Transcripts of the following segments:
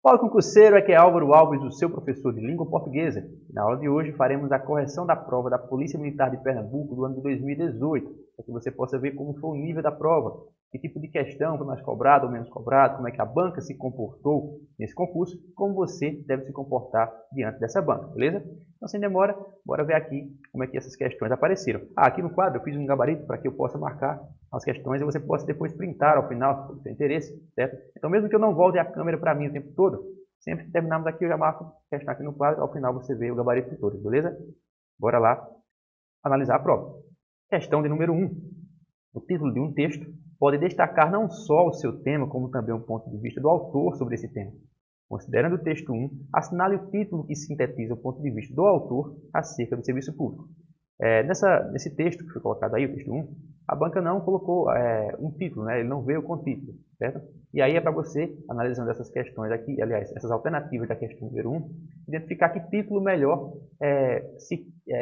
Fala, concurseiro, aqui é Álvaro Alves, o seu professor de língua portuguesa. Na aula de hoje faremos a correção da prova da Polícia Militar de Pernambuco do ano de 2018, para que você possa ver como foi o nível da prova, que tipo de questão foi mais cobrado ou menos cobrado, como é que a banca se comportou nesse concurso, como você deve se comportar diante dessa banca, beleza? Então, sem demora, bora ver aqui como é que essas questões apareceram. Aqui no quadro eu fiz um gabarito para que eu possa marcar as questões e você possa depois printar ao final, se for do seu interesse, certo? Então, mesmo que eu não volte a câmera para mim o tempo todo, sempre que terminarmos aqui, eu já marco a questão aqui no quadro, ao final você vê o gabarito de todas, beleza? Bora lá analisar a prova. Questão de número 1. O título de um texto pode destacar não só o seu tema, como também um ponto de vista do autor sobre esse tema. Considerando o texto 1, assinale o título que sintetiza o ponto de vista do autor acerca do serviço público. Nesse texto que foi colocado aí, o texto 1, a banca não colocou um título, né? Ele não veio com título, certo? E aí é para você, analisando essas questões aqui, aliás, essas alternativas da questão número 1, identificar que título melhor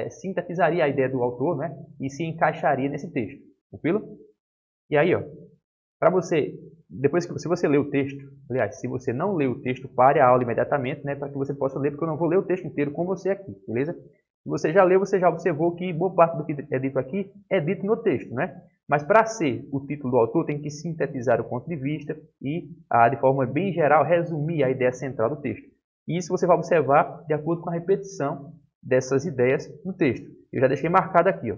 sintetizaria a ideia do autor, né? E se encaixaria nesse texto, tranquilo? E aí, ó, para você, se você ler o texto, aliás, se você não ler o texto, pare a aula imediatamente, né? Para que você possa ler, porque eu não vou ler o texto inteiro com você aqui, beleza? Se você já leu, você já observou que boa parte do que é dito aqui é dito no texto, né? Mas para ser o título do autor, tem que sintetizar o ponto de vista e, de forma bem geral, resumir a ideia central do texto. E isso você vai observar de acordo com a repetição dessas ideias no texto. Eu já deixei marcado aqui, ó,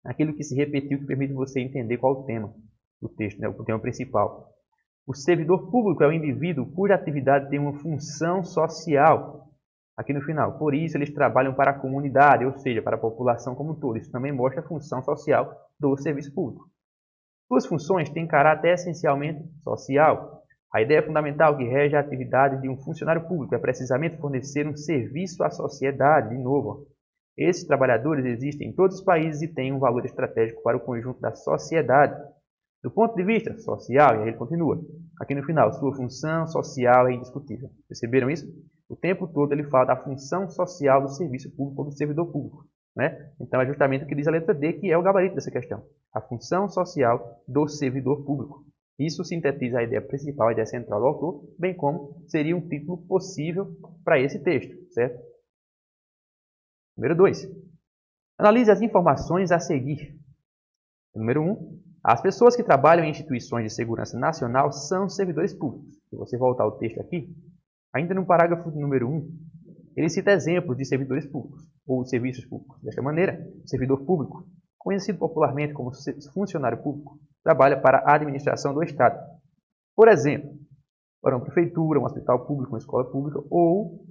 aquilo que se repetiu, que permite você entender qual é o tema do texto, né? O tema principal. O servidor público é o indivíduo cuja atividade tem uma função social. Aqui no final, por isso eles trabalham para a comunidade, ou seja, para a população como um todo. Isso também mostra a função social do serviço público. Suas funções têm caráter essencialmente social. A ideia fundamental que rege a atividade de um funcionário público é precisamente fornecer um serviço à sociedade, de novo. Esses trabalhadores existem em todos os países e têm um valor estratégico para o conjunto da sociedade. Do ponto de vista social, e aí ele continua, aqui no final, sua função social é indiscutível. Perceberam isso? O tempo todo ele fala da função social do serviço público ou do servidor público, né? Então é justamente o que diz a letra D, que é o gabarito dessa questão. A função social do servidor público. Isso sintetiza a ideia principal, a ideia central do autor, bem como seria um título possível para esse texto, certo? Número 2. Analise as informações a seguir. Número 1. As pessoas que trabalham em instituições de segurança nacional são servidores públicos. Se você voltar ao texto aqui, ainda no parágrafo número 1, ele cita exemplos de servidores públicos, ou de serviços públicos. Desta maneira, o servidor público, conhecido popularmente como funcionário público, trabalha para a administração do Estado. Por exemplo, para uma prefeitura, um hospital público, uma escola pública, ou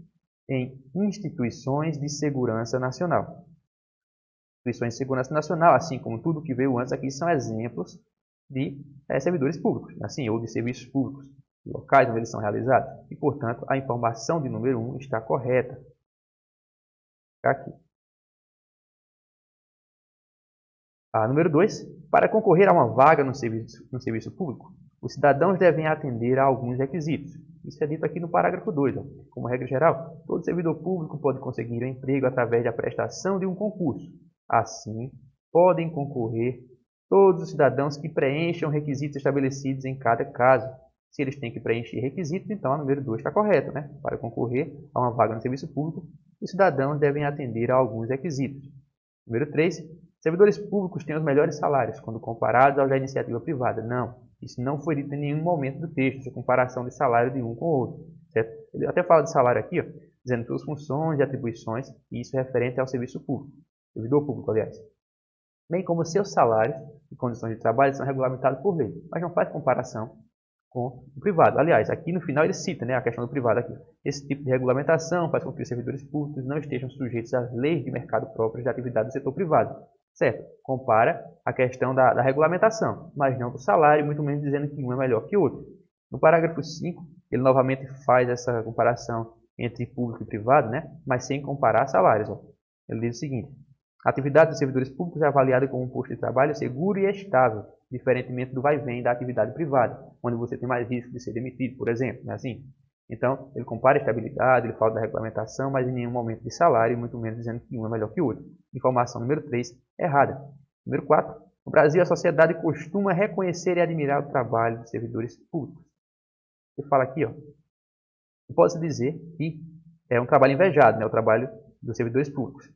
em instituições de segurança nacional. Instituições de segurança nacional, assim como tudo que veio antes aqui, são exemplos de servidores públicos, assim, ou de serviços públicos, locais onde eles são realizados. E, portanto, a informação de número 1 está correta. Aqui. Número 2. Para concorrer a uma vaga no serviço público, os cidadãos devem atender a alguns requisitos. Isso é dito aqui no parágrafo 2. Ó. Como regra geral, todo servidor público pode conseguir um emprego através da prestação de um concurso. Assim, podem concorrer todos os cidadãos que preencham requisitos estabelecidos em cada caso. Se eles têm que preencher requisitos, então a número 2 está correta, né? Para concorrer a uma vaga no serviço público, os cidadãos devem atender a alguns requisitos. Número 3. Servidores públicos têm os melhores salários quando comparados aos da iniciativa privada. Não, isso não foi dito em nenhum momento do texto, essa comparação de salário de um com o outro. Certo? Ele até fala de salário aqui, ó, dizendo suas funções e atribuições, e isso é referente ao serviço público, servidor público, aliás. Bem como seus salários e condições de trabalho são regulamentados por lei, mas não faz comparação com o privado. Aliás, aqui no final ele cita, né, a questão do privado aqui. Esse tipo de regulamentação faz com que os servidores públicos não estejam sujeitos às leis de mercado próprias da atividade do setor privado. Certo? Compara a questão da regulamentação, mas não do salário, muito menos dizendo que um é melhor que o outro. No parágrafo 5, ele novamente faz essa comparação entre público e privado, né, mas sem comparar salários. Ó. Ele diz o seguinte: a atividade dos servidores públicos é avaliada como um posto de trabalho seguro e estável, diferentemente do vai-vem da atividade privada, onde você tem mais risco de ser demitido, por exemplo. Não é assim? Então, ele compara a estabilidade, ele fala da regulamentação, mas em nenhum momento de salário, muito menos dizendo que um é melhor que o outro. Informação número 3, errada. Número 4, no Brasil a sociedade costuma reconhecer e admirar o trabalho dos servidores públicos. Ele fala aqui, ó, Pode-se dizer que é um trabalho invejado, né, o trabalho dos servidores públicos,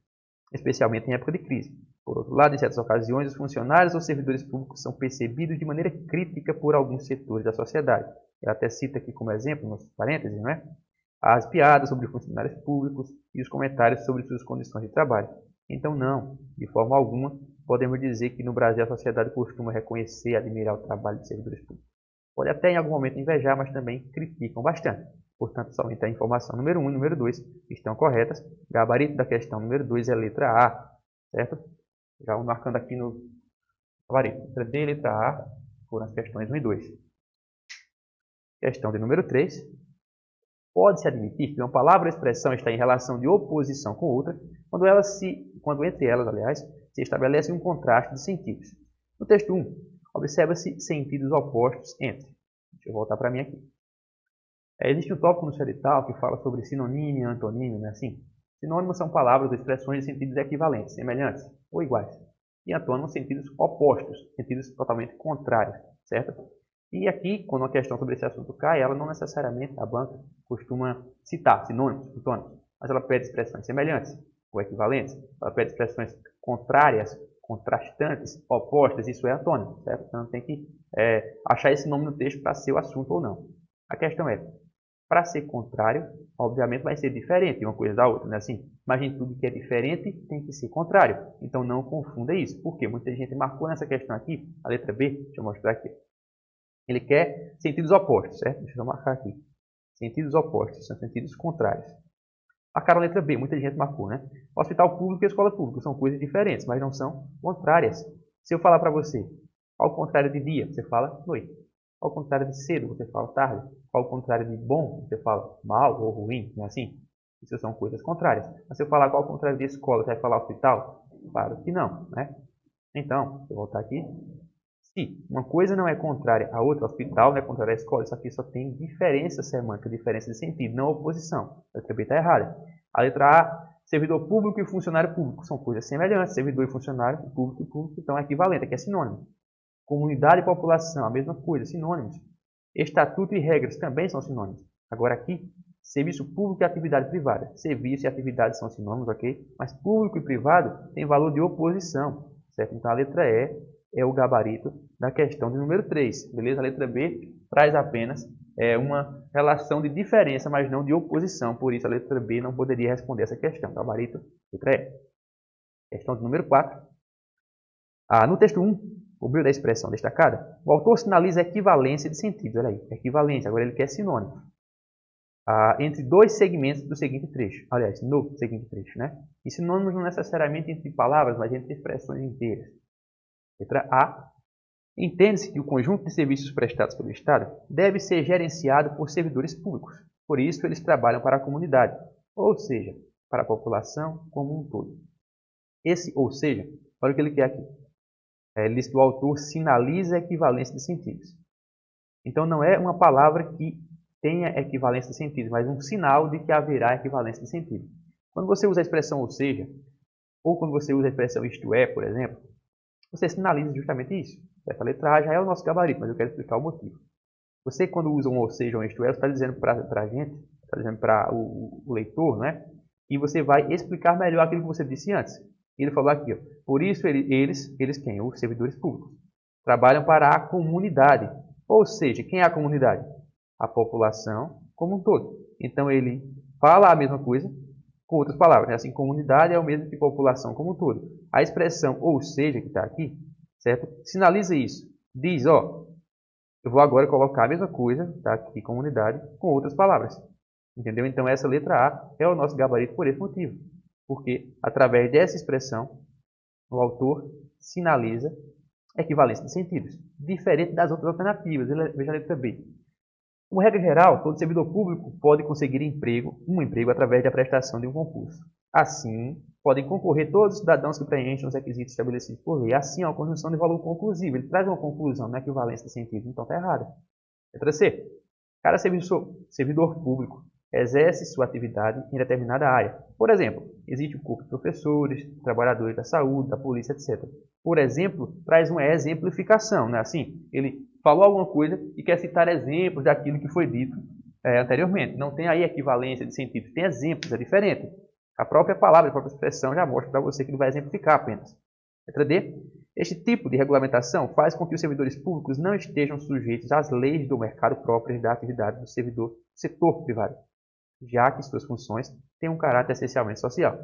especialmente em época de crise. Por outro lado, em certas ocasiões, os funcionários ou servidores públicos são percebidos de maneira crítica por alguns setores da sociedade. Eu até cito aqui como exemplo, nos parênteses, não é? As piadas sobre funcionários públicos e os comentários sobre suas condições de trabalho. Então, não, de forma alguma, podemos dizer que no Brasil a sociedade costuma reconhecer e admirar o trabalho de servidores públicos. Pode até em algum momento invejar, mas também criticam bastante. Portanto, somente a informação número 1 e número 2 estão corretas. Gabarito da questão número 2 é a letra A, certo? Já vou marcando aqui no gabarito. Letra D e letra A foram as questões 1 e 2. Questão de número 3. Pode-se admitir que uma palavra ou expressão está em relação de oposição com outra, quando entre elas, aliás, se estabelece um contraste de sentidos. No texto 1, observa-se sentidos opostos entre. Deixa eu voltar para mim aqui. Existe um tópico no edital que fala sobre sinonímio e antonímio, não é assim? Sinônimos são palavras ou expressões de sentidos equivalentes, semelhantes ou iguais. E antônimos, sentidos opostos, sentidos totalmente contrários, certo? E aqui, quando uma questão sobre esse assunto cai, ela não necessariamente, a banca, costuma citar sinônimos, antônimos, mas ela pede expressões semelhantes ou equivalentes, ela pede expressões contrárias, contrastantes, opostas, isso é antônimo, certo? Então tem que achar esse nome no texto para ser o assunto ou não. A questão é, para ser contrário, obviamente vai ser diferente uma coisa da outra, não é assim? Mas em tudo que é diferente tem que ser contrário. Então não confunda isso. Por quê? Muita gente marcou nessa questão aqui, a letra B, deixa eu mostrar aqui. Ele quer sentidos opostos, certo? Deixa eu marcar aqui. Sentidos opostos, são sentidos contrários. Marcaram a letra B, muita gente marcou, né? Hospital público e escola pública são coisas diferentes, mas não são contrárias. Se eu falar para você, ao contrário de dia, você fala noite. Ao contrário de cedo, você fala tarde. Ao contrário de bom, você fala mal ou ruim, não é assim? Isso são coisas contrárias. Mas se eu falar ao contrário de escola, você vai falar hospital? Claro que não, né? Então, se eu voltar aqui, se uma coisa não é contrária à outra, hospital não é contrária à escola, isso aqui só tem diferença semântica, diferença de sentido, não oposição. A letra B está errada. A letra A, servidor público e funcionário público, são coisas semelhantes. Servidor e funcionário, público e público, então é equivalente, aqui é sinônimo. Comunidade e população, a mesma coisa, sinônimos. Estatuto e regras também são sinônimos. Agora aqui, serviço público e atividade privada. Serviço e atividade são sinônimos, ok? Mas público e privado tem valor de oposição, certo? Então a letra E é o gabarito da questão de número 3, beleza? A letra B traz apenas uma relação de diferença, mas não de oposição. Por isso a letra B não poderia responder essa questão. Gabarito, letra E. Questão de número 4. No texto 1, o brilho da expressão destacada, o autor sinaliza a equivalência de sentidos. Olha aí, equivalência. Agora ele quer sinônimo. Entre dois segmentos do seguinte trecho. Aliás, no seguinte trecho, né? E sinônimos não necessariamente entre palavras, mas entre expressões inteiras. Letra A. Entende-se que o conjunto de serviços prestados pelo Estado deve ser gerenciado por servidores públicos. Por isso, eles trabalham para a comunidade, ou seja, para a população como um todo. Esse, ou seja, olha o que ele quer aqui. Ele diz que o autor sinaliza a equivalência de sentidos. Então, não é uma palavra que tenha equivalência de sentidos, mas um sinal de que haverá equivalência de sentido. Quando você usa a expressão ou seja, ou quando você usa a expressão isto é, por exemplo, você sinaliza justamente isso. Essa letra A já é o nosso gabarito, mas eu quero explicar o motivo. Você, quando usa um ou seja ou um isto é, você está dizendo para a gente, está dizendo para o leitor, né? E você vai explicar melhor aquilo que você disse antes. Ele falou aqui, ó, por isso eles quem? Os servidores públicos. Trabalham para a comunidade. Ou seja, quem é a comunidade? A população como um todo. Então ele fala a mesma coisa com outras palavras. Né? Assim, comunidade é o mesmo que população como um todo. A expressão ou seja, que está aqui, certo? Sinaliza isso. Diz, ó, eu vou agora colocar a mesma coisa, tá aqui, comunidade, com outras palavras. Entendeu? Então essa letra A é o nosso gabarito por esse motivo. Porque, através dessa expressão, o autor sinaliza a equivalência de sentidos, diferente das outras alternativas. Veja a letra B. Como regra geral, todo servidor público pode conseguir um emprego através da prestação de um concurso. Assim, podem concorrer todos os cidadãos que preenchem os requisitos estabelecidos por lei. Assim, é uma conjunção de valor conclusivo. Ele traz uma conclusão na equivalência de sentidos, então está errado. Letra C. Cada servidor público exerce sua atividade em determinada área. Por exemplo, existe o corpo de professores, trabalhadores da saúde, da polícia, etc. Por exemplo, traz uma exemplificação, né? Assim, ele falou alguma coisa e quer citar exemplos daquilo que foi dito anteriormente. Não tem aí equivalência de sentido, tem exemplos, é diferente. A própria palavra, a própria expressão já mostra para você que não vai exemplificar apenas. Letra D. Este tipo de regulamentação faz com que os servidores públicos não estejam sujeitos às leis do mercado próprias da atividade do setor privado, já que suas funções têm um caráter essencialmente social.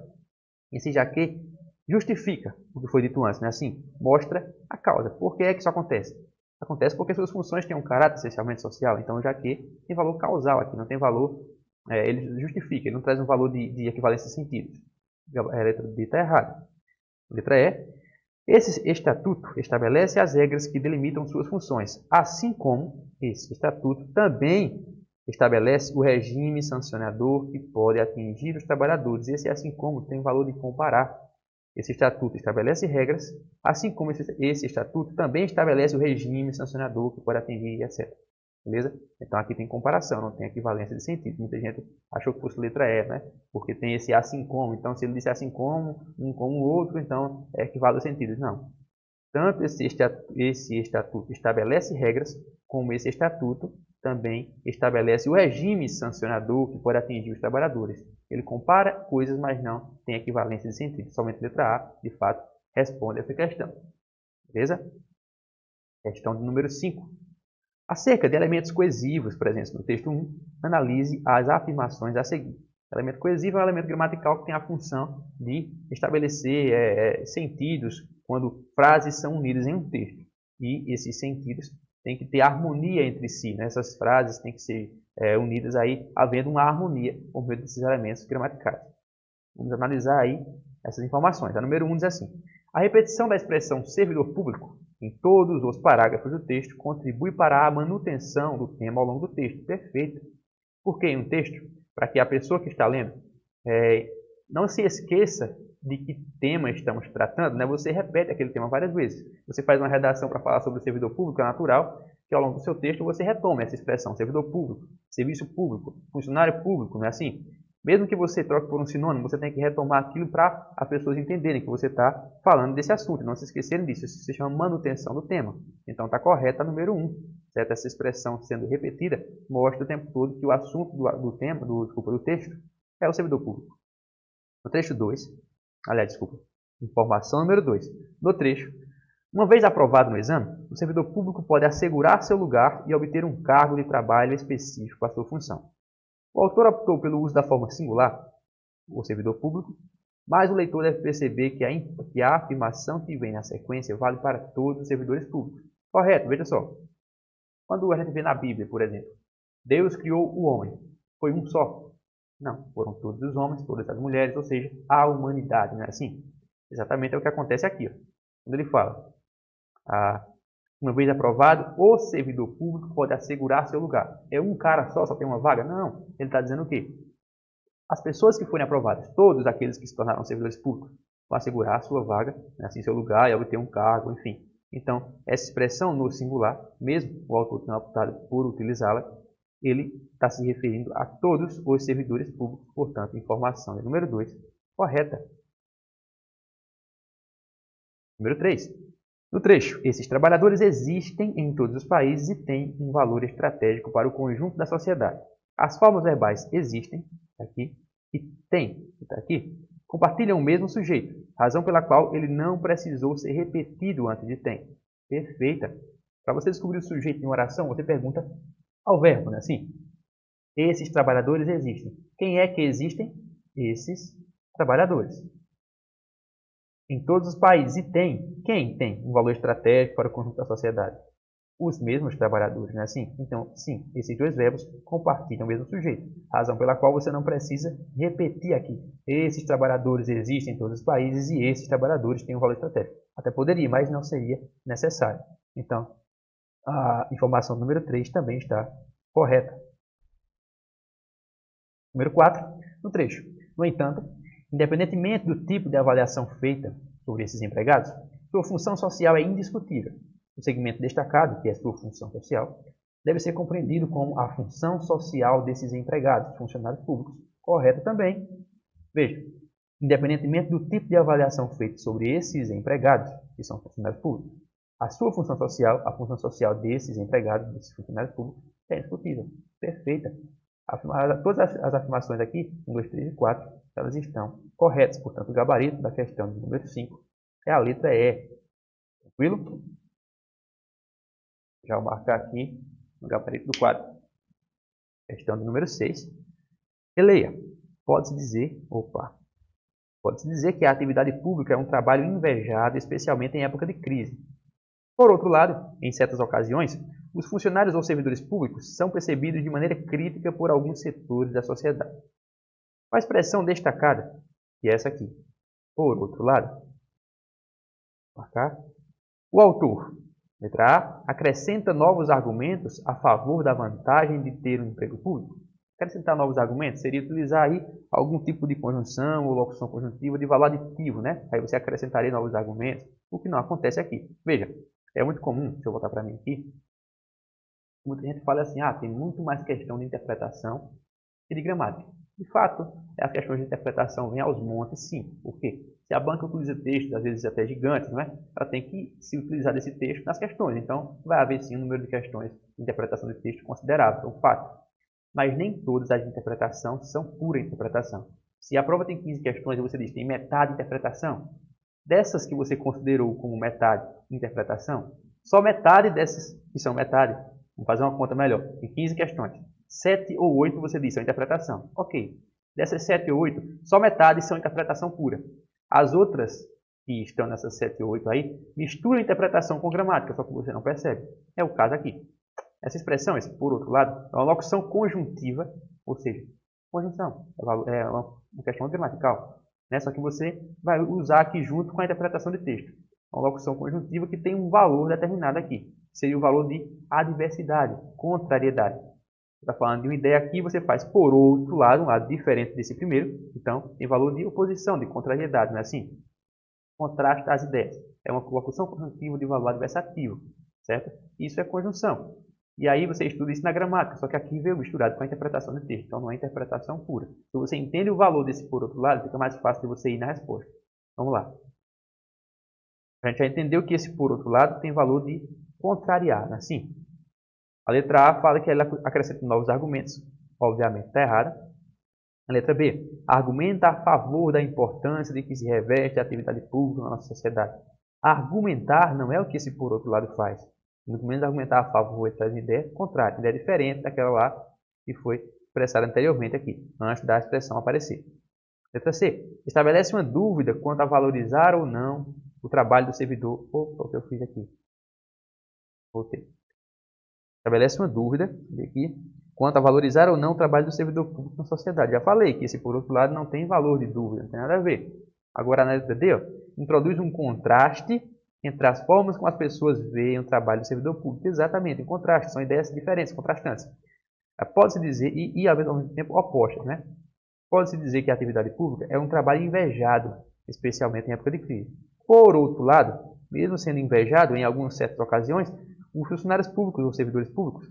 Esse já que justifica o que foi dito antes, né? Assim, mostra a causa. Por que é que isso acontece? Acontece porque suas funções têm um caráter essencialmente social, então já que tem valor causal aqui, não tem valor, ele justifica, ele não traz um valor de equivalência de sentidos. A letra D está errada. Letra E. Esse estatuto estabelece as regras que delimitam suas funções, assim como esse estatuto também estabelece o regime sancionador que pode atingir os trabalhadores. Esse assim como tem valor de comparar. Esse estatuto estabelece regras, assim como esse estatuto também estabelece o regime sancionador que pode atingir, etc. Beleza? Então aqui tem comparação, não tem equivalência de sentido. Muita gente achou que fosse letra E, né? Porque tem esse assim como. Então se ele disse assim como, um como o outro, então equivale a sentido. Não. Tanto esse estatuto estabelece regras, como esse estatuto também estabelece o regime sancionador que pode atingir os trabalhadores. Ele compara coisas, mas não tem equivalência de sentido. Somente a letra A, de fato, responde essa questão. Beleza? Questão de número 5. Acerca de elementos coesivos presentes no texto 1, analise as afirmações a seguir. O elemento coesivo é um elemento gramatical que tem a função de estabelecer sentidos quando frases são unidas em um texto. E esses sentidos têm que ter harmonia entre si, né? Essas frases têm que ser unidas aí, havendo uma harmonia por meio desses elementos gramaticais. Vamos analisar aí essas informações. A número 1 diz assim: a repetição da expressão servidor público em todos os parágrafos do texto contribui para a manutenção do tema ao longo do texto. Perfeito. Porque em um texto, para que a pessoa que está lendo não se esqueça de que tema estamos tratando, né? Você repete aquele tema várias vezes. Você faz uma redação para falar sobre o servidor público, é natural que ao longo do seu texto você retome essa expressão, servidor público, serviço público, funcionário público, não é assim? Mesmo que você troque por um sinônimo, você tem que retomar aquilo para as pessoas entenderem que você está falando desse assunto, não se esquecerem disso. Isso se chama manutenção do tema. Então está correta a número 1. Certo? Essa expressão sendo repetida mostra o tempo todo que o assunto do texto é o servidor público. No trecho 2, informação número 2. No trecho, uma vez aprovado no exame, o servidor público pode assegurar seu lugar e obter um cargo de trabalho específico para sua função. O autor optou pelo uso da forma singular, o servidor público, mas o leitor deve perceber que a afirmação que vem na sequência vale para todos os servidores públicos. Correto, veja só. Quando a gente vê na Bíblia, por exemplo, Deus criou o homem. Foi um só? Não, foram todos os homens, todas as mulheres, ou seja, a humanidade, não é assim? Exatamente é o que acontece aqui. Ó. Quando ele fala, uma vez aprovado, o servidor público pode assegurar seu lugar. É um cara só tem uma vaga? Não. Ele está dizendo o quê? As pessoas que forem aprovadas, todos aqueles que se tornaram servidores públicos, vão assegurar a sua vaga, né, assim, seu lugar e obter um cargo, enfim. Então, essa expressão no singular, mesmo o autor tenha optado por utilizá-la, ele está se referindo a todos os servidores públicos, portanto, informação é número 2, correta. Número 3. No trecho, esses trabalhadores existem em todos os países e têm um valor estratégico para o conjunto da sociedade. As formas verbais existem, aqui, e tem, está aqui, compartilham o mesmo sujeito, razão pela qual ele não precisou ser repetido antes de tem. Perfeita. Para você descobrir o sujeito em oração, você pergunta ao verbo, não é assim? Esses trabalhadores existem. Quem é que existem? Esses trabalhadores. Em todos os países. E tem. Quem tem um valor estratégico para o conjunto da sociedade? Os mesmos trabalhadores, não é assim? Então, sim, esses dois verbos compartilham o mesmo sujeito. Razão pela qual você não precisa repetir aqui. Esses trabalhadores existem em todos os países e esses trabalhadores têm um valor estratégico. Até poderia, mas não seria necessário. Então, a informação número 3 também está correta. Número 4, no trecho. No entanto, independentemente do tipo de avaliação feita sobre esses empregados, sua função social é indiscutível. O segmento destacado, que é sua função social, deve ser compreendido como a função social desses empregados, funcionários públicos. Correto também. Veja, independentemente do tipo de avaliação feita sobre esses empregados, que são funcionários públicos, a sua função social, a função social desses empregados, desses funcionários públicos, é indiscutível. Perfeita. Todas as afirmações aqui, 1, 2, 3 e 4, elas estão corretas. Portanto, o gabarito da questão de número 5 é a letra E. Tranquilo? Já vou marcar aqui no gabarito do quadro. Questão de número 6. Releia. Pode-se dizer que a atividade pública é um trabalho invejado, especialmente em época de crise. Por outro lado, em certas ocasiões, os funcionários ou servidores públicos são percebidos de maneira crítica por alguns setores da sociedade. A expressão destacada, que é essa aqui. Por outro lado, marcar. O autor, letra A, acrescenta novos argumentos a favor da vantagem de ter um emprego público. Acrescentar novos argumentos seria utilizar aí algum tipo de conjunção ou locução conjuntiva de valor aditivo, né? Aí você acrescentaria novos argumentos, o que não acontece aqui. Veja, é muito comum, deixa eu voltar para mim aqui, muita gente fala assim, tem muito mais questão de interpretação que de gramática. De fato, as questões de interpretação vêm aos montes, sim. Por quê? Se a banca utiliza textos, às vezes até gigantes, não é? Ela tem que se utilizar desse texto nas questões. Então, vai haver sim um número de questões de interpretação de texto considerável, é um fato. Mas nem todas as de interpretação são pura interpretação. Se a prova tem 15 questões e você diz que tem metade de interpretação, dessas que você considerou como metade de interpretação, só metade dessas que são metade, vamos fazer uma conta melhor, em 15 questões. 7 ou 8 você disse são interpretação. Ok. Dessas 7 ou 8, só metade são interpretação pura. As outras que estão nessas 7 ou 8 aí, misturam interpretação com gramática, só que você não percebe. É o caso aqui. Essa expressão, esse por outro lado, é uma locução conjuntiva, ou seja, conjunção, é uma questão gramatical, né? Só que você vai usar aqui junto com a interpretação de texto. É uma locução conjuntiva que tem um valor determinado aqui. Seria o valor de adversidade, contrariedade. Você está falando de uma ideia aqui, você faz por outro lado, um lado diferente desse primeiro. Então, tem valor de oposição, de contrariedade, não é assim? Contrasta as ideias. É uma locução conjuntiva de valor adversativo, certo? Isso é conjunção. E aí você estuda isso na gramática, só que aqui veio misturado com a interpretação de texto. Então, não é interpretação pura. Se você entende o valor desse por outro lado, fica mais fácil de você ir na resposta. Vamos lá. A gente já entendeu que esse por outro lado tem valor de contrariar, não é assim? A letra A fala que ela acrescenta novos argumentos. Obviamente está errada. A letra B argumenta a favor da importância de que se reveste a atividade pública na nossa sociedade. Argumentar não é o que esse por outro lado faz. Muito menos argumentar a favor e traz uma ideia contrária, uma ideia diferente daquela lá que foi expressada anteriormente aqui, antes da expressão aparecer. Letra C. Estabelece uma dúvida quanto a valorizar ou não o trabalho do servidor. Opa, o que eu fiz aqui? Voltei. Estabelece uma dúvida aqui, quanto a valorizar ou não o trabalho do servidor público na sociedade. Já falei que esse, por outro lado, não tem valor de dúvida, não tem nada a ver. Agora, na letra D, introduz um contraste entre as formas como as pessoas veem o trabalho do servidor público. Exatamente, um contraste, são ideias diferentes, contrastantes. Pode-se dizer, e ao mesmo tempo opostas, né? Pode-se dizer que a atividade pública é um trabalho invejado, especialmente em época de crise. Por outro lado, mesmo sendo invejado em algumas certas ocasiões, os funcionários públicos ou servidores públicos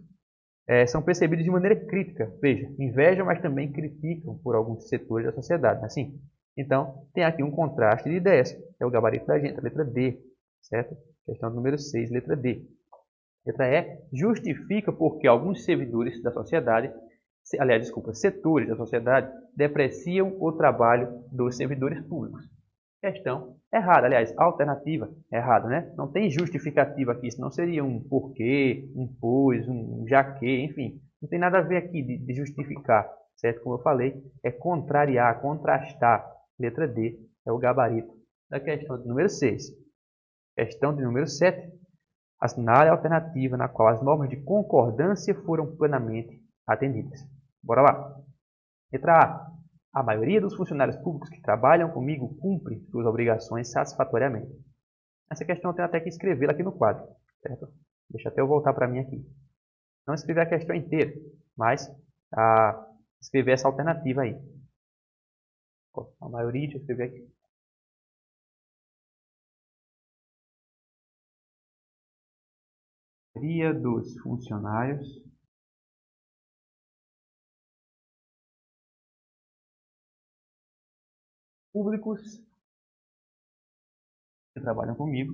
são percebidos de maneira crítica. Veja, invejam, mas também criticam por alguns setores da sociedade. Assim. Então, tem aqui um contraste de ideias. É o gabarito da gente, a letra D. Certo? Questão número 6, letra D. Letra E, justifica porque alguns servidores da sociedade, setores da sociedade, depreciam o trabalho dos servidores públicos. Questão errada, aliás, alternativa errada, né? Não tem justificativa aqui, senão seria um porquê, um pois, um já que, enfim. Não tem nada a ver aqui de justificar, certo? Como eu falei, é contrariar, contrastar. Letra D é o gabarito da questão de número 6. Questão de número 7. Assinale a alternativa na qual as normas de concordância foram plenamente atendidas. Bora lá. Letra A. A maioria dos funcionários públicos que trabalham comigo cumpre suas obrigações satisfatoriamente. Essa questão eu tenho até que escrevê-la aqui no quadro. Certo? Deixa até eu voltar para mim aqui. Não escrever a questão inteira, mas escrever essa alternativa aí. A maioria, deixa eu escrever aqui. A maioria dos funcionários públicos que trabalham comigo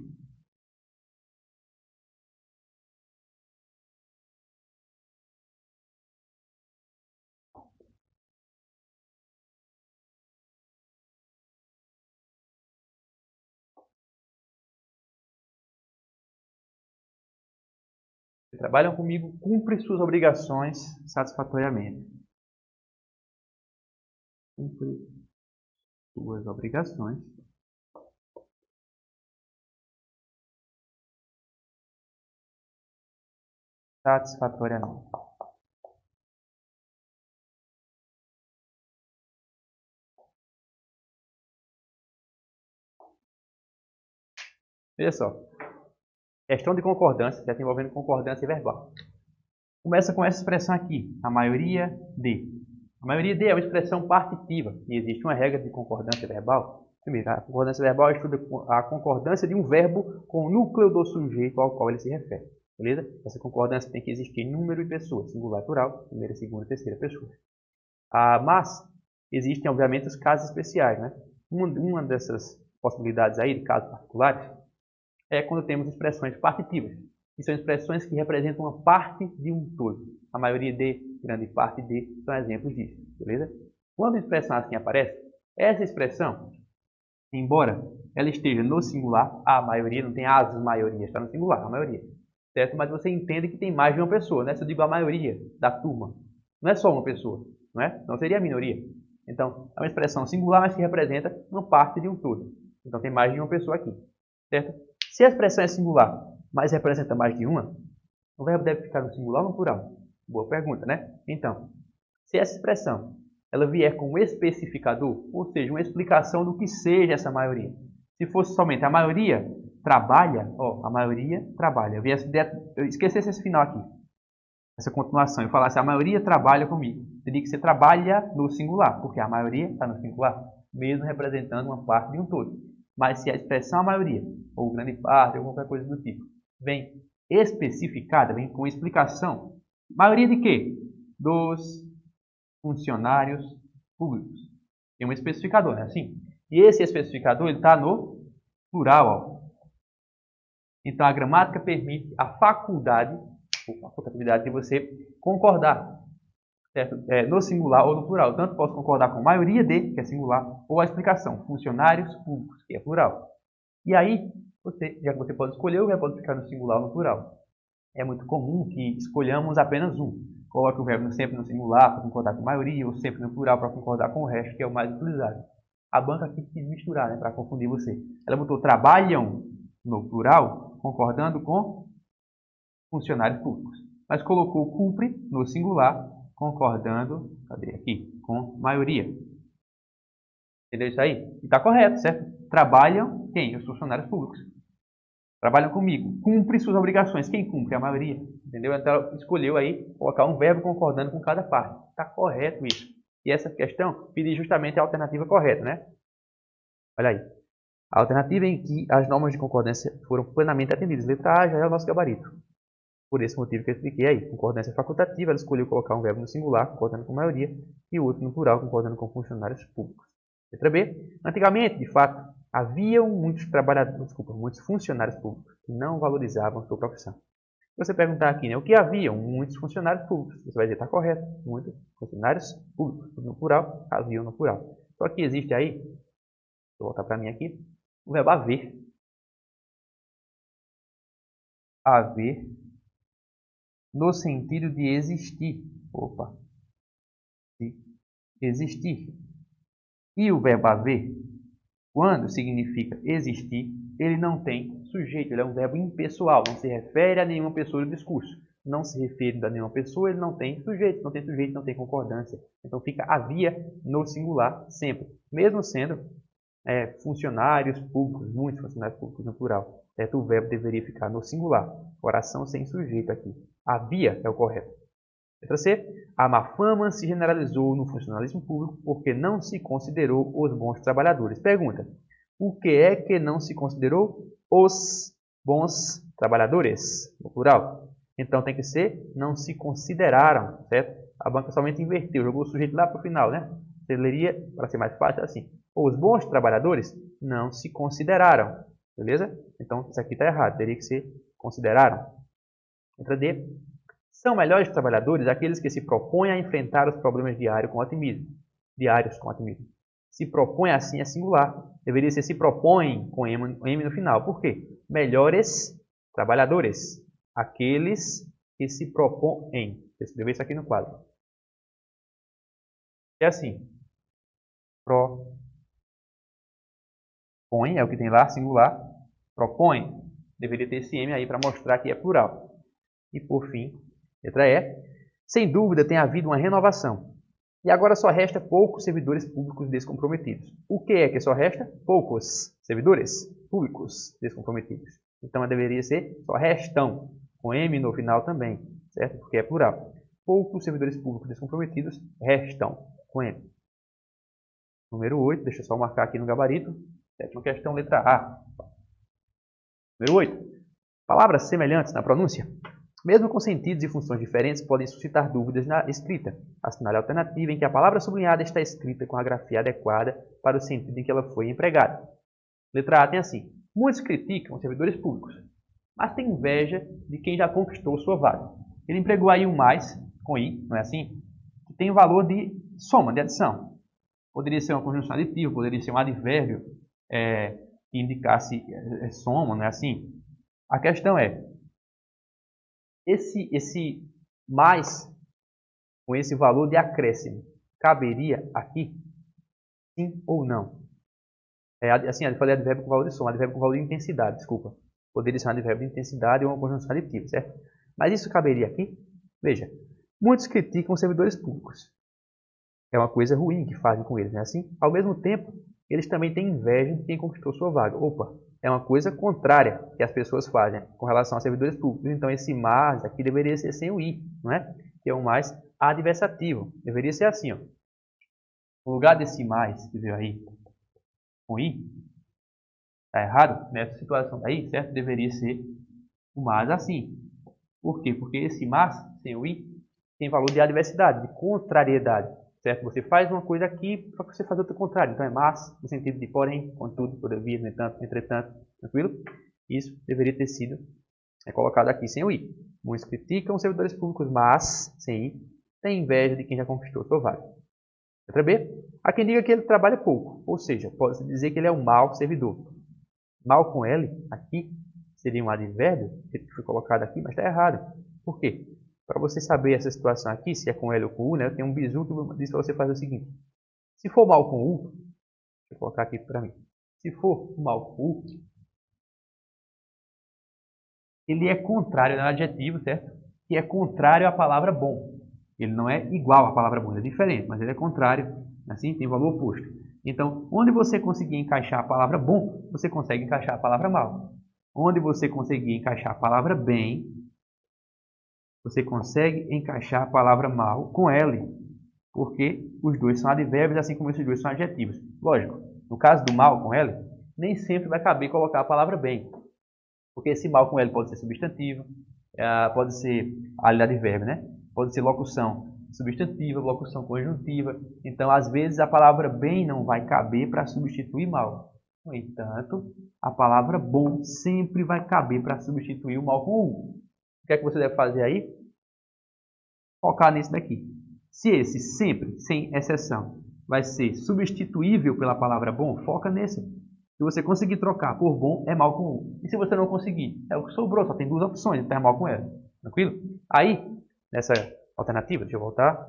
trabalham comigo, cumpre suas obrigações satisfatoriamente. Cumpre suas obrigações satisfatoriamente. Veja só. Questão de concordância, já envolvendo concordância verbal. Começa com essa expressão aqui, a maioria de. A maioria de é uma expressão partitiva e existe uma regra de concordância verbal. Primeiro, a concordância verbal estuda a concordância de um verbo com o núcleo do sujeito ao qual ele se refere. Beleza? Essa concordância tem que existir em número e pessoa, singular, plural, primeira, segunda e terceira pessoa. Mas existem, obviamente, os casos especiais. Né? Uma dessas possibilidades aí, de casos particulares, é quando temos expressões partitivas, que são expressões que representam uma parte de um todo. A maioria de, grande parte de, são exemplos disso, beleza? Quando a expressão assim aparece, essa expressão, embora ela esteja no singular, a maioria, não tem as maiorias, está no singular, a maioria, certo? Mas você entende que tem mais de uma pessoa, né? Se eu digo a maioria da turma, não é só uma pessoa, não é? Não seria a minoria. Então, é uma expressão singular, mas que representa uma parte de um todo. Então, tem mais de uma pessoa aqui, certo? Se a expressão é singular, mas representa mais de uma, o verbo deve ficar no singular ou no plural? Boa pergunta, né? Então, se essa expressão ela vier com um especificador, ou seja, uma explicação do que seja essa maioria. Se fosse somente a maioria trabalha, a maioria trabalha. Eu esquecesse esse final aqui, essa continuação. Eu falasse a maioria trabalha comigo. Teria que você trabalha no singular, porque a maioria está no singular, mesmo representando uma parte de um todo. Mas se a expressão a maioria, ou grande parte, alguma coisa do tipo, vem especificada, vem com explicação, maioria de quê? Dos funcionários públicos. Tem um especificador, não é assim? E esse especificador está no plural. Ó. Então a gramática permite a facultatividade de você concordar, certo? No singular ou no plural. Tanto posso concordar com maioria de, que é singular, ou a explicação, funcionários públicos, que é plural. E aí, já que você pode escolher, o verbo pode ficar no singular ou no plural. É muito comum que escolhamos apenas um. Coloque o verbo sempre no singular para concordar com a maioria, ou sempre no plural para concordar com o resto, que é o mais utilizado. A banca aqui quis misturar, né, para confundir você. Ela botou trabalham no plural, concordando com funcionários públicos. Mas colocou cumpre no singular, concordando, cadê aqui? Com maioria. Entendeu isso aí? E está correto, certo? Trabalham quem? Os funcionários públicos. Trabalham comigo. Cumpre suas obrigações. Quem cumpre? A maioria. Entendeu? Então ela escolheu aí colocar um verbo concordando com cada parte. Está correto isso. E essa questão pede justamente a alternativa correta, né? Olha aí. A alternativa em que as normas de concordância foram plenamente atendidas. Letra A já é o nosso gabarito. Por esse motivo que eu expliquei aí. Concordância facultativa, ela escolheu colocar um verbo no singular, concordando com a maioria, e o outro no plural, concordando com funcionários públicos. Letra B. Antigamente, de fato, haviam muitos funcionários públicos que não valorizavam a sua profissão. Se você perguntar aqui, né, o que haviam? Muitos funcionários públicos. Você vai dizer, está correto. Muitos funcionários públicos. No plural, haviam no plural. Só que existe aí, vou voltar para mim aqui, o verbo haver. Haver no sentido de existir. De existir. E o verbo haver, quando significa existir, ele não tem sujeito, ele é um verbo impessoal, não se refere a nenhuma pessoa do discurso. Não se refere a nenhuma pessoa, ele não tem sujeito, não tem concordância. Então fica havia no singular sempre, mesmo sendo funcionários públicos, muitos funcionários públicos no plural. Certo? O verbo deveria ficar no singular, oração sem sujeito aqui. Havia é o correto. Letra C. A má fama se generalizou no funcionalismo público porque não se considerou os bons trabalhadores. Pergunta. O que é que não se considerou? Os bons trabalhadores, no plural. Então tem que ser não se consideraram, certo? A banca somente inverteu, jogou o sujeito lá para o final, né? Você leria, para ser mais fácil, assim. Os bons trabalhadores não se consideraram, beleza? Então isso aqui está errado, teria que ser consideraram. Letra D. São melhores trabalhadores aqueles que se propõem a enfrentar os problemas diários com otimismo. Se propõe assim é singular. Deveria ser se propõem com M no final. Por quê? Melhores trabalhadores. Aqueles que se propõem. Vou escrever isso aqui no quadro. É assim. Propõe, é o que tem lá, singular. Propõe. Deveria ter esse M aí para mostrar que é plural. E por fim, letra E. Sem dúvida tem havido uma renovação. E agora só resta poucos servidores públicos descomprometidos. O que é que só resta? Poucos servidores públicos descomprometidos. Então deveria ser só restam, com M no final também, certo? Porque é plural. Poucos servidores públicos descomprometidos restam, com M. Número 8, deixa eu só marcar aqui no gabarito. Sétima questão, letra A. Número 8. Palavras semelhantes na pronúncia, mesmo com sentidos e funções diferentes, podem suscitar dúvidas na escrita. Assinale a alternativa em que a palavra sublinhada está escrita com a grafia adequada para o sentido em que ela foi empregada. Letra A tem assim. Muitos criticam os servidores públicos, mas têm inveja de quem já conquistou sua vaga. Ele empregou aí um mais, com I, não é assim? Que tem o valor de soma, de adição. Poderia ser uma conjunção aditiva, poderia ser um advérbio que indicasse soma, não é assim? A questão é, esse mais, com esse valor de acréscimo, caberia aqui? Sim ou não? Assim, eu falei advérbio com valor de soma, advérbio com valor de intensidade, desculpa. Poderia ser um advérbio de intensidade ou uma conjunção aditiva, certo? Mas isso caberia aqui? Veja, muitos criticam os servidores públicos. É uma coisa ruim que fazem com eles, não é assim? Ao mesmo tempo, eles também têm inveja de quem conquistou sua vaga. Opa, é uma coisa contrária que as pessoas fazem com relação a servidores públicos. Então, esse mais aqui deveria ser sem o i, não é? Que é um mais adversativo. Deveria ser assim, ó. No lugar desse mais que veio aí com i, está errado nessa situação daí, certo? Deveria ser o mais assim. Por quê? Porque esse mais sem o i tem valor de adversidade, de contrariedade. Certo? Você faz uma coisa aqui, só que você faz outra contrária. Então é mas, no sentido de porém, contudo, todavia, no entanto, entretanto, tranquilo? Isso deveria ter sido colocado aqui sem o i. Muitos criticam os servidores públicos, mas, sem i, tem inveja de quem já conquistou sua vaga. Letra B. Há quem diga que ele trabalha pouco, ou seja, pode-se dizer que ele é um mau servidor. Mal com L, aqui, seria um advérbio, que foi colocado aqui, mas está errado. Por quê? Para você saber essa situação aqui, se é com L ou com U, né, eu tenho um bizu que diz para você fazer o seguinte. Se for mal com U, deixa eu colocar aqui para mim. Se for mal com U, ele é contrário, não é adjetivo, certo? Que é contrário à palavra bom. Ele não é igual à palavra bom, ele é diferente, mas ele é contrário, assim, tem valor oposto. Então, onde você conseguir encaixar a palavra bom, você consegue encaixar a palavra mal. Onde você conseguir encaixar a palavra bem, você consegue encaixar a palavra mal com L, porque os dois são advérbios, assim como esses dois são adjetivos. Lógico, no caso do mal com L, nem sempre vai caber colocar a palavra bem, porque esse mal com L pode ser substantivo, pode ser advérbio, né? Pode ser locução substantiva, locução conjuntiva. Então, às vezes, a palavra bem não vai caber para substituir mal. No entanto, a palavra bom sempre vai caber para substituir o mal com U. O que é que você deve fazer aí? Focar nisso daqui. Se esse sempre, sem exceção, vai ser substituível pela palavra bom, foca nesse. Se você conseguir trocar por bom, é mal com U. E se você não conseguir, é o que sobrou, só tem duas opções, então é mal com ela. Tranquilo? Aí, nessa alternativa, deixa eu voltar.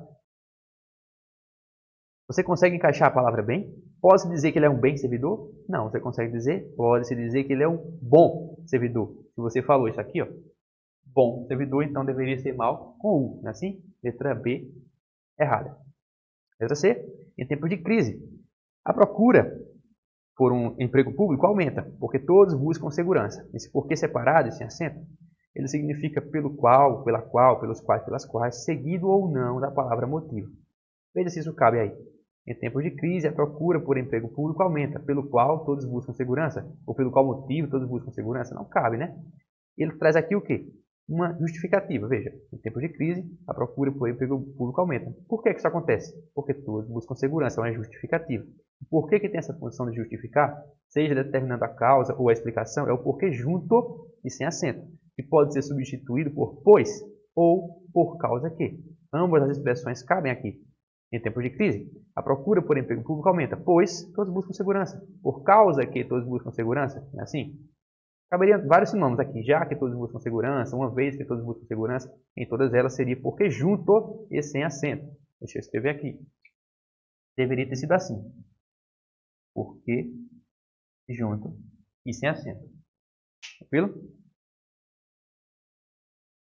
Você consegue encaixar a palavra bem? Pode-se dizer que ele é um bem servidor? Não, você consegue dizer? Pode-se dizer que ele é um bom servidor. Se você falou isso aqui, ó, bom servidor, então deveria ser mal com U, não é assim? Letra B, errada. Letra C, em tempos de crise, a procura por um emprego público aumenta, porque todos buscam segurança. Esse porquê separado, sem acento, ele significa pelo qual, pela qual, pelos quais, pelas quais, seguido ou não da palavra motivo. Veja se isso cabe aí. Em tempos de crise, a procura por emprego público aumenta, pelo qual todos buscam segurança, ou pelo qual motivo todos buscam segurança. Não cabe, né? Ele traz aqui o quê? Uma justificativa. Veja, em tempos de crise, a procura por emprego público aumenta. Por que isso acontece? Porque todos buscam segurança, é uma justificativa. Por que tem essa função de justificar? Seja determinando a causa ou a explicação, é o porquê junto e sem acento, que pode ser substituído por pois ou por causa que. Ambas as expressões cabem aqui. Em tempos de crise, a procura por emprego público aumenta, pois todos buscam segurança. Por causa que todos buscam segurança, é assim? Caberia vários sinônimos aqui, já que todos buscam segurança, uma vez que todos buscam segurança, em todas elas seria porque junto e sem acento. Deixa eu escrever aqui. Deveria ter sido assim. Porque junto e sem acento. Tranquilo?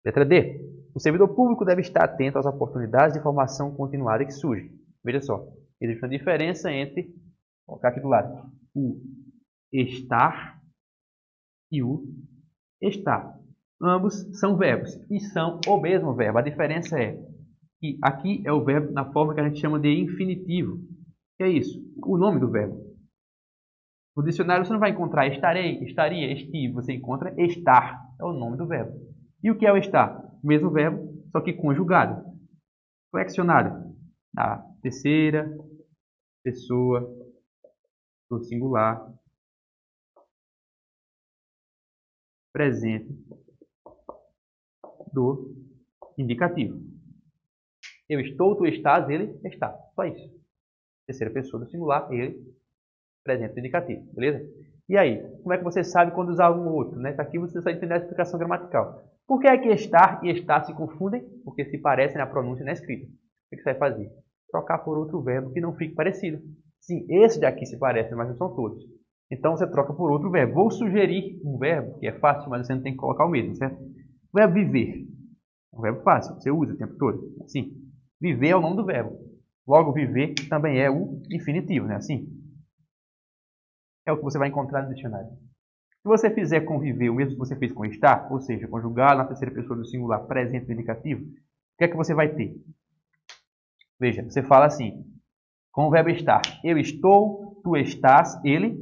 Letra D. O servidor público deve estar atento às oportunidades de formação continuada que surgem. Veja só, existe uma diferença entre, vou colocar aqui do lado, o estar e o estar. Ambos são verbos e são o mesmo verbo. A diferença é que aqui é o verbo na forma que a gente chama de infinitivo. Que é isso? O nome do verbo. No dicionário você não vai encontrar estarei, estaria, estive. Você encontra estar. É o nome do verbo. E o que é o estar? O mesmo verbo, só que conjugado. Flexionado. Na terceira pessoa do singular. Presente do indicativo. Eu estou, tu estás, ele está. Só isso. Terceira pessoa do singular, ele, presente do indicativo. Beleza? E aí, como é que você sabe quando usar um ou outro? Né? Aqui você só entender a explicação gramatical. Por que é que estar e estar se confundem? Porque se parecem na pronúncia e na escrita. O que você vai fazer? Trocar por outro verbo que não fique parecido. Sim, esse daqui se parece, mas não são todos. Então você troca por outro verbo. Vou sugerir um verbo que é fácil, mas você não tem que colocar o mesmo, certo? O verbo viver. É um verbo fácil, você usa o tempo todo. Assim. Viver é o nome do verbo. Logo, viver também é o infinitivo, né? Assim. É o que você vai encontrar no dicionário. Se você fizer com viver o mesmo que você fez com estar, ou seja, conjugar na terceira pessoa do singular presente do indicativo, o que é que você vai ter? Veja, você fala assim, com o verbo estar. Eu estou, tu estás, ele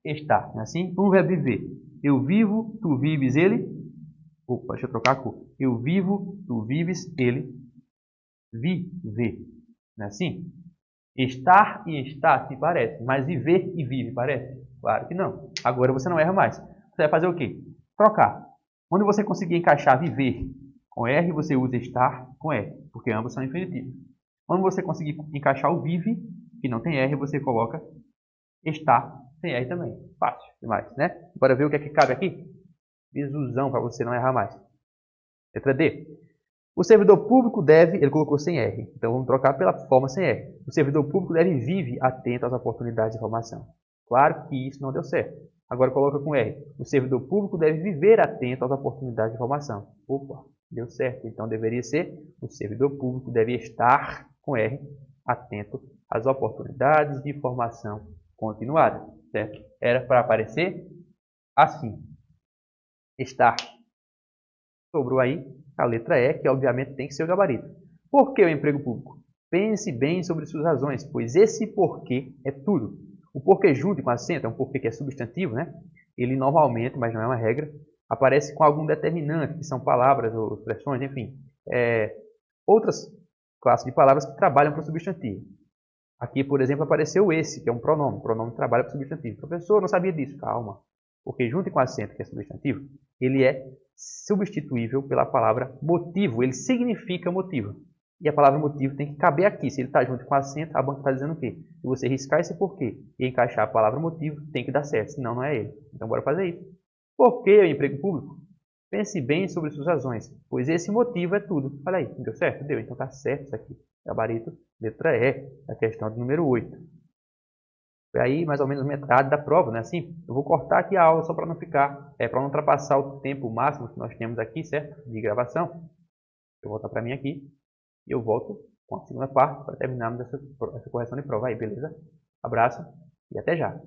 está. Não é assim? Com o verbo viver. Eu vivo, tu vives, ele. Opa, deixa eu trocar a cor. Eu vivo, tu vives, ele vive. Não é assim? Estar e estar se parece, mas viver e vive parece? Claro que não. Agora você não erra mais. Você vai fazer o quê? Trocar. Quando você conseguir encaixar viver com R, você usa estar com R, porque ambos são infinitivos. Quando você conseguir encaixar o vive, que não tem R, você coloca estar sem R também. Fácil demais, né? Bora ver o que é que cabe aqui? Bisusão para você não errar mais. Letra D. O servidor público deve, ele colocou sem R, então vamos trocar pela forma sem R. O servidor público deve vive atento às oportunidades de formação. Claro que isso não deu certo. Agora coloca com R. O servidor público deve viver atento às oportunidades de formação. Opa, deu certo. Então deveria ser o servidor público deve estar com R atento às oportunidades de formação continuada. Certo? Era para aparecer assim. Estar. Sobrou aí a letra E, que obviamente tem que ser o gabarito. Por que o emprego público? Pense bem sobre suas razões, pois esse porquê é tudo. O porquê junto com acento é um porquê que é substantivo, né? Ele normalmente, mas não é uma regra, aparece com algum determinante, que são palavras ou expressões, enfim. Outras classes de palavras que trabalham para o substantivo. Aqui, por exemplo, apareceu esse, que é um pronome. O pronome trabalha para o substantivo. Professor, não sabia disso. Calma. Porque junto com acento, que é substantivo, ele é substituível pela palavra motivo. Ele significa motivo. E a palavra motivo tem que caber aqui. Se ele está junto com acento, a banca está dizendo o quê? Se você riscar esse porquê e encaixar a palavra motivo, tem que dar certo. Senão, não é ele. Então, bora fazer isso. Por que o emprego público? Pense bem sobre suas razões, pois esse motivo é tudo. Olha aí, deu certo? Deu. Então está certo isso aqui. Gabarito, letra E, a questão do número 8. Foi aí mais ou menos metade da prova, né? Assim, eu vou cortar aqui a aula só para não ficar, para não ultrapassar o tempo máximo que nós temos aqui, certo? De gravação. Eu vou voltar para mim aqui e eu volto com a segunda parte para terminarmos essa correção de prova aí, beleza? Abraço e até já!